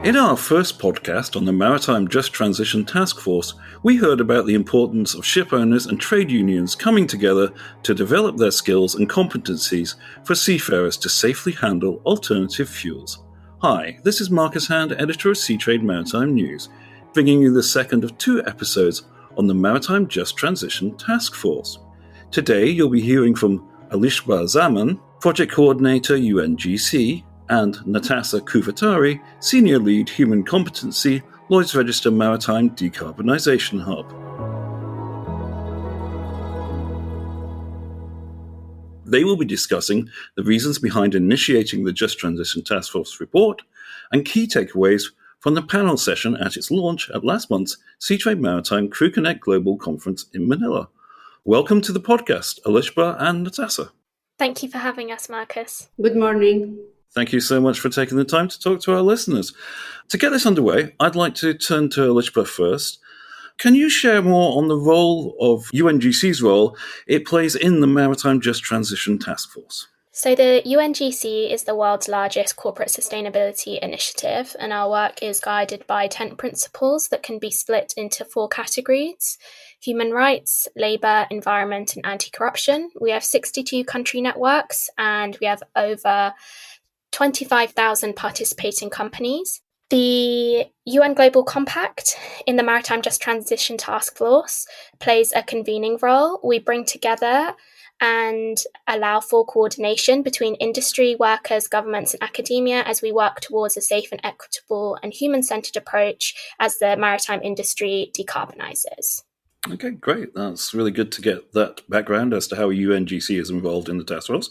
In our first podcast on the Maritime Just Transition Taskforce, we heard about the importance of ship owners and trade unions coming together to develop their skills and competencies for seafarers to safely handle alternative fuels. Hi, this is Marcus Hand, editor of Seatrade Maritime News, bringing you the second of two episodes on the Maritime Just Transition Taskforce. Today you'll be hearing from Alishba Zaman, Project Coordinator UNGC, and Natassa Kouvertari, Senior Lead Human Competency, Lloyd's Register Maritime Decarbonisation Hub. They will be discussing the reasons behind initiating the Just Transition Taskforce report and key takeaways from the panel session at its launch at last month's Seatrade Maritime Crew Connect Global Conference in Manila. Welcome to the podcast, Alishba and Natassa. Thank you for having us, Marcus. Good morning. Thank you so much for taking the time to talk to our listeners. To get this underway, I'd like to turn to Alishba first. Can you share more on the role of UNGC's role it plays in the Maritime Just Transition Taskforce? So the UNGC is the world's largest corporate sustainability initiative, and our work is guided by 10 principles that can be split into 4 categories: human rights, labour, environment, and anti-corruption. We have 62 country networks, and we have over 25,000 participating companies. The UN Global Compact in the Maritime Just Transition Taskforce plays a convening role. We bring together and allow for coordination between industry, workers, governments, and academia as we work towards a safe and equitable and human-centred approach as the maritime industry decarbonises. Okay, great. That's really good to get that background as to how UNGC is involved in the task force.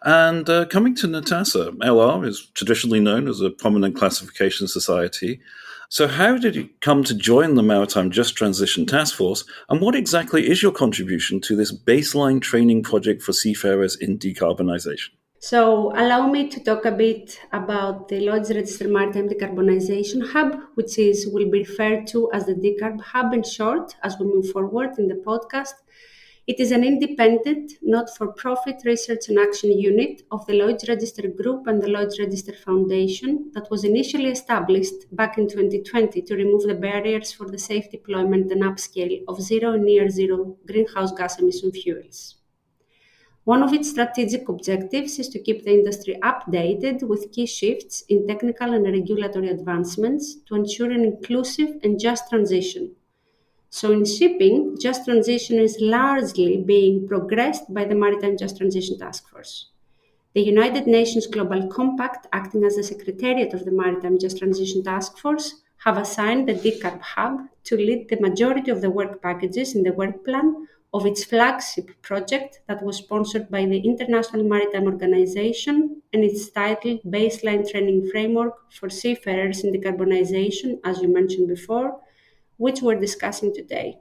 And coming to Natassa, LR is traditionally known as a prominent classification society. So how did you come to join the Maritime Just Transition Taskforce, and what exactly is your contribution to this baseline training project for seafarers in decarbonisation? So allow me to talk a bit about the Lloyd's Register Maritime Decarbonisation Hub, which will be referred to as the Decarb Hub in short as we move forward in the podcast. It is an independent, not-for-profit research and action unit of the Lloyd's Register Group and the Lloyd's Register Foundation that was initially established back in 2020 to remove the barriers for the safe deployment and upscale of zero and near-zero greenhouse gas emission fuels. One of its strategic objectives is to keep the industry updated with key shifts in technical and regulatory advancements to ensure an inclusive and just transition. So in shipping, just transition is largely being progressed by the Maritime Just Transition Taskforce. The United Nations Global Compact, acting as the Secretariat of the Maritime Just Transition Taskforce, have assigned the Decarb Hub to lead the majority of the work packages in the work plan of its flagship project that was sponsored by the International Maritime Organization, and it's titled Baseline Training Framework for Seafarers in Decarbonisation, as you mentioned before, which we're discussing today.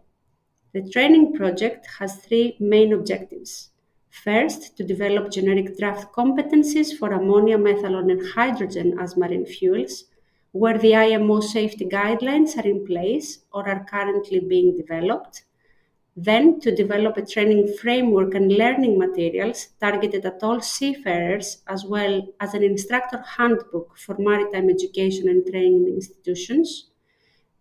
The training project has 3 main objectives. First, to develop generic draft competencies for ammonia, methanol, and hydrogen as marine fuels, where the IMO safety guidelines are in place or are currently being developed. Then, to develop a training framework and learning materials targeted at all seafarers, as well as an instructor handbook for maritime education and training institutions.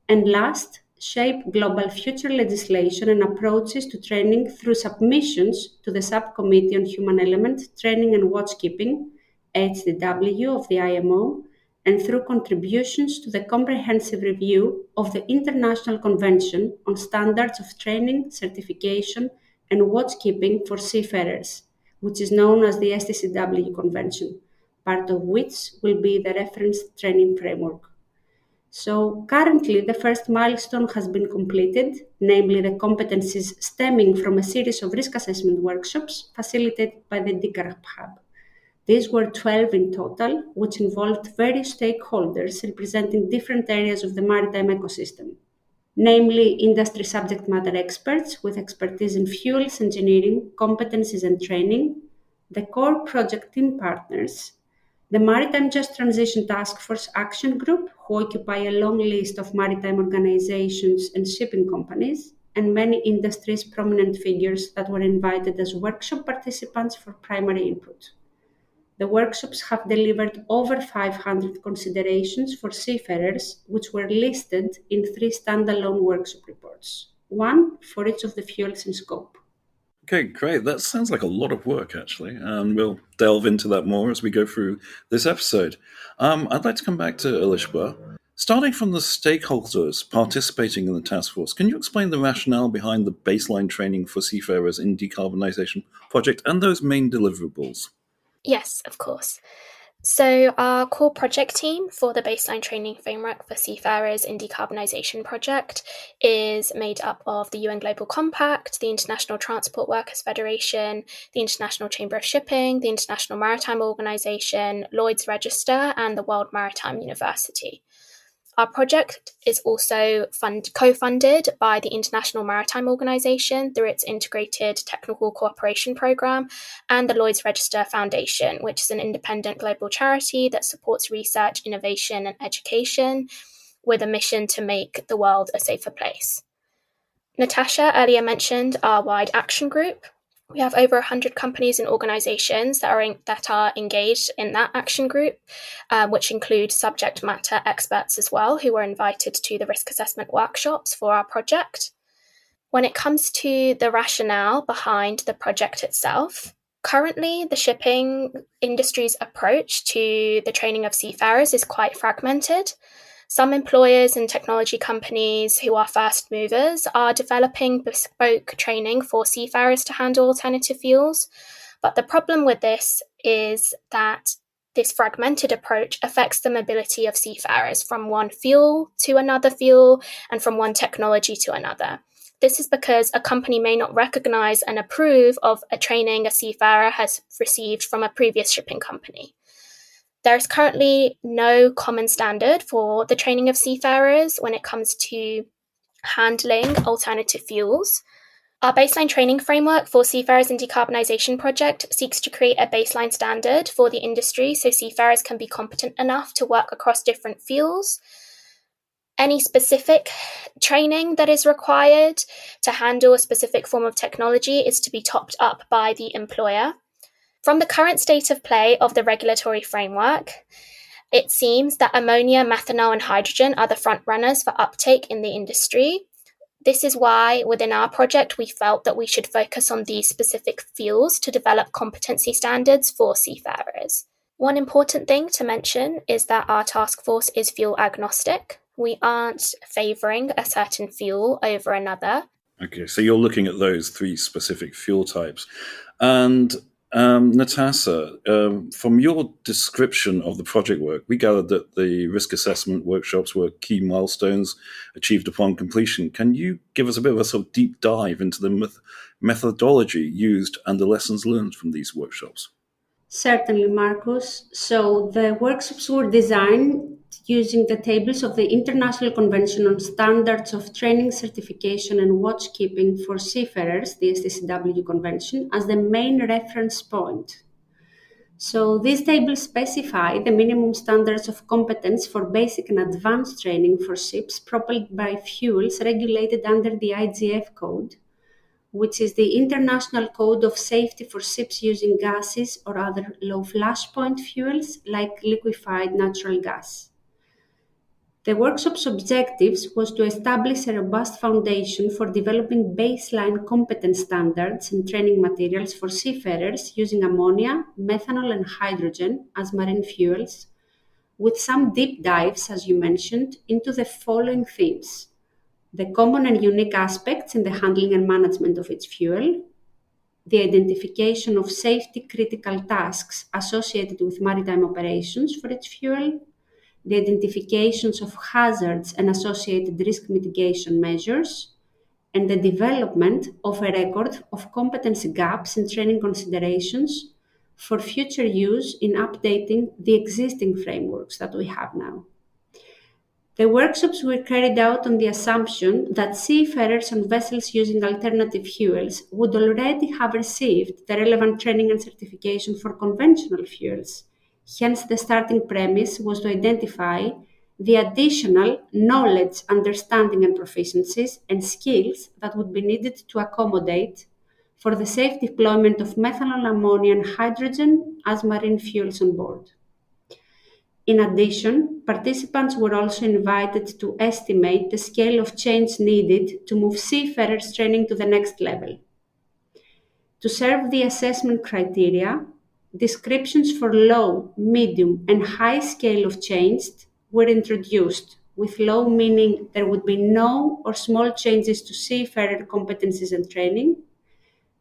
And last, shape global future legislation and approaches to training through submissions to the Subcommittee on Human Element Training and Watchkeeping, HDW of the IMO, and through contributions to the comprehensive review of the International Convention on Standards of Training, Certification, and Watchkeeping for Seafarers, which is known as the STCW Convention, part of which will be the reference training framework. So currently, the first milestone has been completed, namely the competencies stemming from a series of risk assessment workshops facilitated by the Decarb Hub. These were 12 in total, which involved various stakeholders representing different areas of the maritime ecosystem, namely industry subject matter experts with expertise in fuels engineering, competencies and training, the core project team partners, the Maritime Just Transition Taskforce Action Group, who occupy a long list of maritime organizations and shipping companies, and many industries' prominent figures that were invited as workshop participants for primary input. The workshops have delivered over 500 considerations for seafarers, which were listed in 3 standalone workshop reports, one for each of the fuels in scope. Okay, great. That sounds like a lot of work, actually, and we'll delve into that more as we go through this episode. I'd like to come back to Alishba. Starting from the stakeholders participating in the task force, can you explain the rationale behind the baseline training for seafarers in decarbonisation project and those main deliverables? Yes, of course. So our core project team for the baseline training framework for seafarers in decarbonisation project is made up of the UN Global Compact, the International Transport Workers Federation, the International Chamber of Shipping, the International Maritime Organisation, Lloyd's Register, and the World Maritime University. Our project is also co-funded by the International Maritime Organization through its Integrated Technical Cooperation Programme and the Lloyd's Register Foundation, which is an independent global charity that supports research, innovation, and education with a mission to make the world a safer place. Natassa earlier mentioned our wide action group. We have over 100 companies and organizations that are engaged in that action group, which include subject matter experts as well, who were invited to the risk assessment workshops for our project. When it comes to the rationale behind the project itself, currently the shipping industry's approach to the training of seafarers is quite fragmented. Some employers and technology companies who are first movers are developing bespoke training for seafarers to handle alternative fuels. But the problem with this is that this fragmented approach affects the mobility of seafarers from one fuel to another fuel and from one technology to another. This is because a company may not recognize and approve of a training a seafarer has received from a previous shipping company. There is currently no common standard for the training of seafarers when it comes to handling alternative fuels. Our baseline training framework for Seafarers in Decarbonisation project seeks to create a baseline standard for the industry so seafarers can be competent enough to work across different fuels. Any specific training that is required to handle a specific form of technology is to be topped up by the employer. From the current state of play of the regulatory framework, it seems that ammonia, methanol, and hydrogen are the front runners for uptake in the industry. This is why, within our project, we felt that we should focus on these specific fuels to develop competency standards for seafarers. One important thing to mention is that our task force is fuel agnostic. We aren't favouring a certain fuel over another. Okay, so you're looking at those 3 specific fuel types. And Natassa, from your description of the project work, we gathered that the risk assessment workshops were key milestones achieved upon completion. Can you give us a bit of a sort of deep dive into the methodology used and the lessons learned from these workshops? Certainly, Marcus. So the workshops were designed using the tables of the International Convention on Standards of Training, Certification and Watchkeeping for Seafarers, the STCW Convention, as the main reference point. So these tables specify the minimum standards of competence for basic and advanced training for ships propelled by fuels regulated under the IGF code, which is the International Code of Safety for Ships Using Gases or other low flashpoint fuels like liquefied natural gas. The workshop's objectives was to establish a robust foundation for developing baseline competence standards and training materials for seafarers using ammonia, methanol and hydrogen as marine fuels, with some deep dives, as you mentioned, into the following themes: the common and unique aspects in the handling and management of its fuel, the identification of safety critical tasks associated with maritime operations for its fuel, the identifications of hazards and associated risk mitigation measures, and the development of a record of competency gaps and training considerations for future use in updating the existing frameworks that we have now. The workshops were carried out on the assumption that seafarers on vessels using alternative fuels would already have received the relevant training and certification for conventional fuels. Hence, the starting premise was to identify the additional knowledge, understanding, and proficiencies and skills that would be needed to accommodate for the safe deployment of methanol, ammonia, and hydrogen as marine fuels on board. In addition, participants were also invited to estimate the scale of change needed to move seafarers training to the next level. To serve the assessment criteria, descriptions for low, medium, and high scale of change were introduced, with low meaning there would be no or small changes to seafarer competencies and training,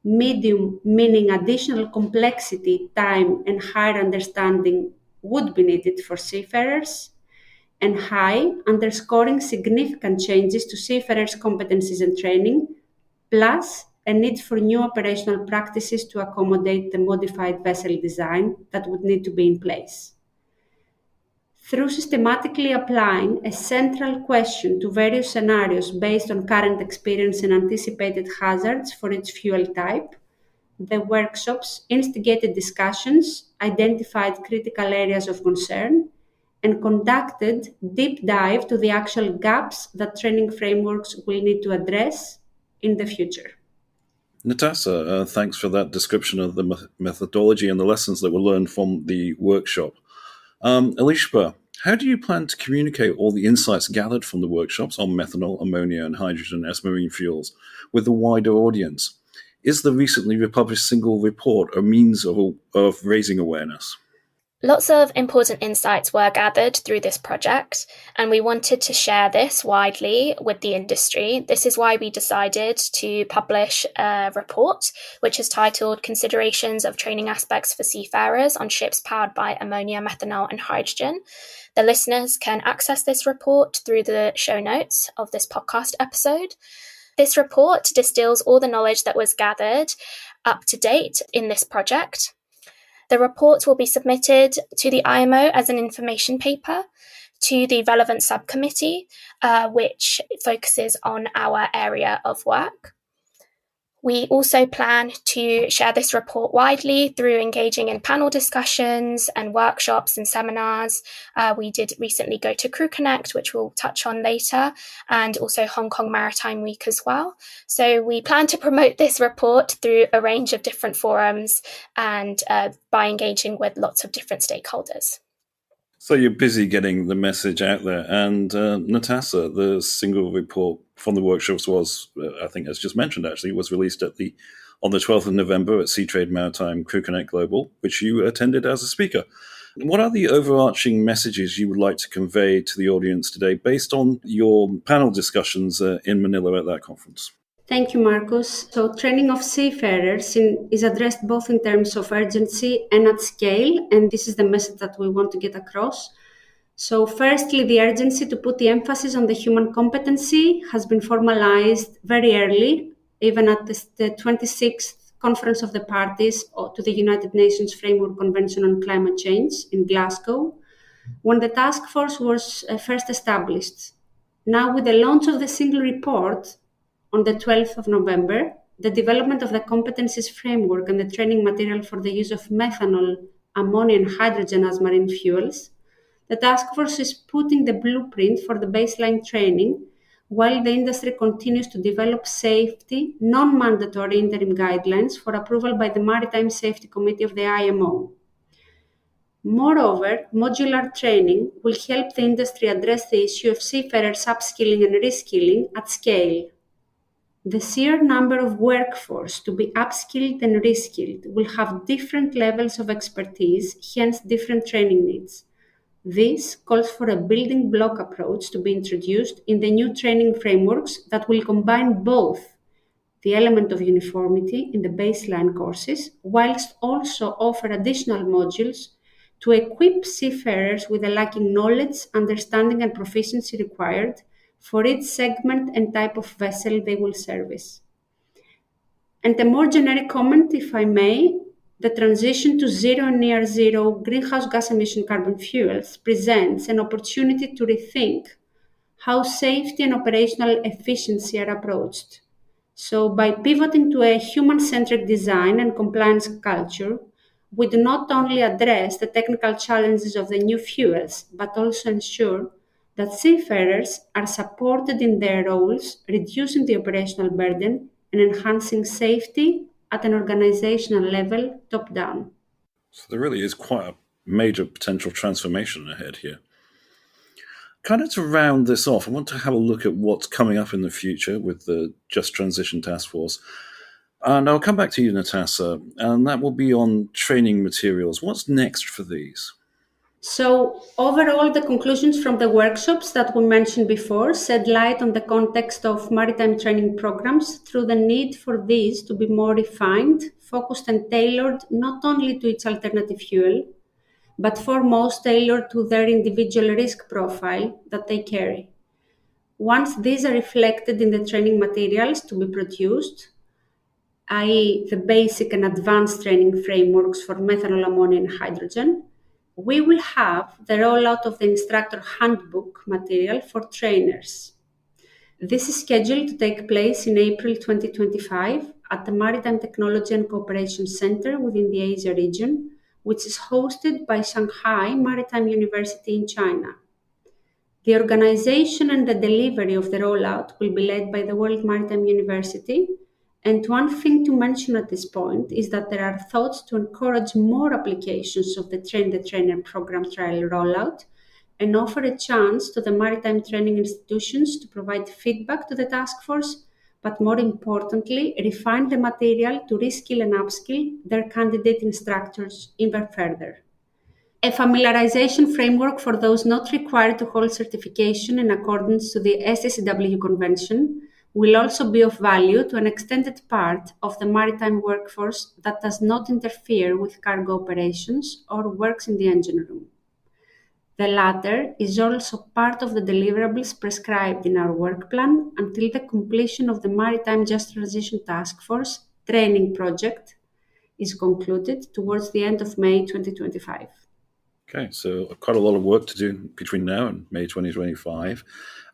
medium meaning additional complexity, time, and higher understanding would be needed for seafarers, and high underscoring significant changes to seafarers' competencies and training, plus a need for new operational practices to accommodate the modified vessel design that would need to be in place. Through systematically applying a central question to various scenarios based on current experience and anticipated hazards for each fuel type, the workshops instigated discussions, identified critical areas of concern, and conducted deep dive to the actual gaps that training frameworks will need to address in the future. Natassa, thanks for that description of the methodology and the lessons that were learned from the workshop. Alishba, how do you plan to communicate all the insights gathered from the workshops on methanol, ammonia, and hydrogen as marine fuels with the wider audience? Is the recently republished single report a means of raising awareness? Lots of important insights were gathered through this project, and we wanted to share this widely with the industry. This is why we decided to publish a report, which is titled Considerations of Training Aspects for Seafarers on Ships Powered by Ammonia, Methanol and Hydrogen. The listeners can access this report through the show notes of this podcast episode. This report distills all the knowledge that was gathered up to date in this project. The report will be submitted to the IMO as an information paper, to the relevant subcommittee, which focuses on our area of work. We also plan to share this report widely through engaging in panel discussions and workshops and seminars. We did recently go to Crew Connect, which we'll touch on later, and also Hong Kong Maritime Week as well. So we plan to promote this report through a range of different forums and by engaging with lots of different stakeholders. So you're busy getting the message out there. And Natassa, the single report from the workshops was, I think as just mentioned actually, was released on the 12th of November at Seatrade Maritime Crew Connect Global, which you attended as a speaker. What are the overarching messages you would like to convey to the audience today based on your panel discussions in Manila at that conference? Thank you, Marcus. So training of seafarers is addressed both in terms of urgency and at scale, and this is the message that we want to get across. So firstly, the urgency to put the emphasis on the human competency has been formalized very early, even at the 26th Conference of the Parties to the United Nations Framework Convention on Climate Change in Glasgow, when the task force was first established. Now, with the launch of the single report, on the 12th of November, the development of the competencies framework and the training material for the use of methanol, ammonia, and hydrogen as marine fuels, the task force is putting the blueprint for the baseline training while the industry continues to develop safety, non-mandatory interim guidelines for approval by the Maritime Safety Committee of the IMO. Moreover, modular training will help the industry address the issue of seafarers upskilling and reskilling at scale. The sheer number of workforce to be upskilled and reskilled will have different levels of expertise, hence different training needs. This calls for a building block approach to be introduced in the new training frameworks that will combine both the element of uniformity in the baseline courses, whilst also offer additional modules to equip seafarers with the lacking knowledge, understanding, and proficiency required for each segment and type of vessel they will service. And a more generic comment, if I may, the transition to zero and near zero greenhouse gas emission carbon fuels presents an opportunity to rethink how safety and operational efficiency are approached. So by pivoting to a human-centric design and compliance culture, we do not only address the technical challenges of the new fuels, but also ensure that seafarers are supported in their roles, reducing the operational burden and enhancing safety at an organizational level, top down. So there really is quite a major potential transformation ahead here. Kind of to round this off, I want to have a look at what's coming up in the future with the Just Transition Taskforce. And I'll come back to you, Natassa, and that will be on training materials. What's next for these? So overall, the conclusions from the workshops that we mentioned before shed light on the context of maritime training programs through the need for these to be more refined, focused and tailored not only to each alternative fuel, but foremost tailored to their individual risk profile that they carry. Once these are reflected in the training materials to be produced, i.e. the basic and advanced training frameworks for methanol, ammonia and hydrogen, we will have the rollout of the instructor handbook material for trainers. This is scheduled to take place in April 2025 at the Maritime Technology and Cooperation Center within the Asia region, which is hosted by Shanghai Maritime University in China. The organization and the delivery of the rollout will be led by the World Maritime University. And one thing to mention at this point is that there are thoughts to encourage more applications of the Train the Trainer program trial rollout and offer a chance to the maritime training institutions to provide feedback to the task force, but more importantly, refine the material to reskill and upskill their candidate instructors even further. A familiarization framework for those not required to hold certification in accordance to the SSCW Convention will also be of value to an extended part of the maritime workforce that does not interfere with cargo operations or works in the engine room. The latter is also part of the deliverables prescribed in our work plan until the completion of the Maritime Just Transition Taskforce training project is concluded towards the end of May 2025. Okay, so quite a lot of work to do between now and May 2025.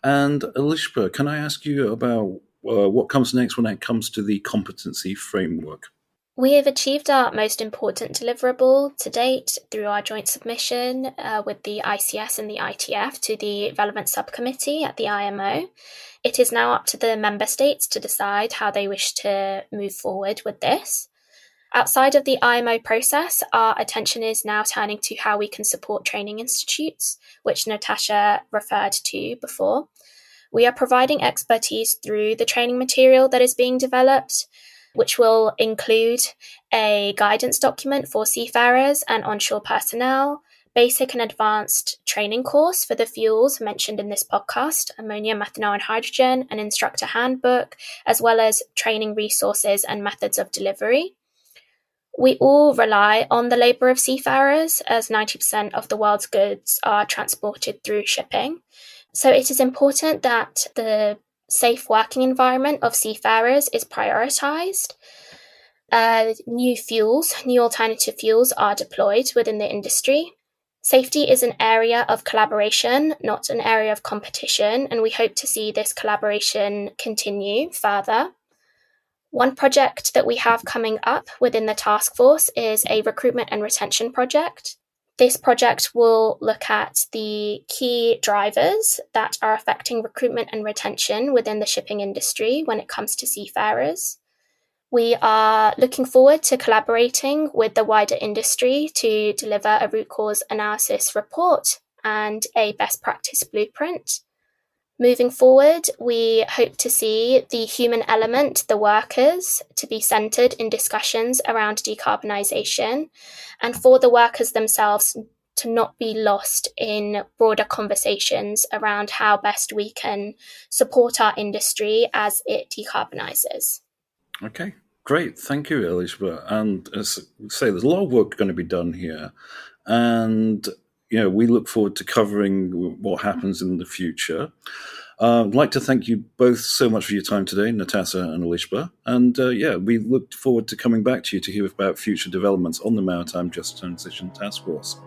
And Alishba, can I ask you about what comes next when it comes to the competency framework? We have achieved our most important deliverable to date through our joint submission with the ICS and the ITF to the relevant subcommittee at the IMO. It is now up to the member states to decide how they wish to move forward with this. Outside of the IMO process, our attention is now turning to how we can support training institutes, which Natassa referred to before. We are providing expertise through the training material that is being developed, which will include a guidance document for seafarers and onshore personnel, basic and advanced training course for the fuels mentioned in this podcast, ammonia, methanol and hydrogen, an instructor handbook, as well as training resources and methods of delivery. We all rely on the labour of seafarers, as 90% of the world's goods are transported through shipping. So it is important that the safe working environment of seafarers is prioritised. New alternative fuels are deployed within the industry. Safety is an area of collaboration, not an area of competition, and we hope to see this collaboration continue further. One project that we have coming up within the task force is a recruitment and retention project. This project will look at the key drivers that are affecting recruitment and retention within the shipping industry when it comes to seafarers. We are looking forward to collaborating with the wider industry to deliver a root cause analysis report and a best practice blueprint. Moving forward, we hope to see the human element, the workers, to be centred in discussions around decarbonisation, and for the workers themselves to not be lost in broader conversations around how best we can support our industry as it decarbonises. Okay, great. Thank you, Alishba. And as I say, there's a lot of work going to be done here. And we look forward to covering what happens in the future. I'd like to thank you both so much for your time today, Natassa and Alishba. And we look forward to coming back to you to hear about future developments on the Maritime Just Transition Taskforce.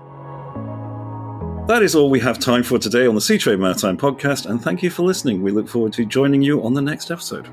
That is all we have time for today on the Seatrade Maritime podcast, and thank you for listening. We look forward to joining you on the next episode.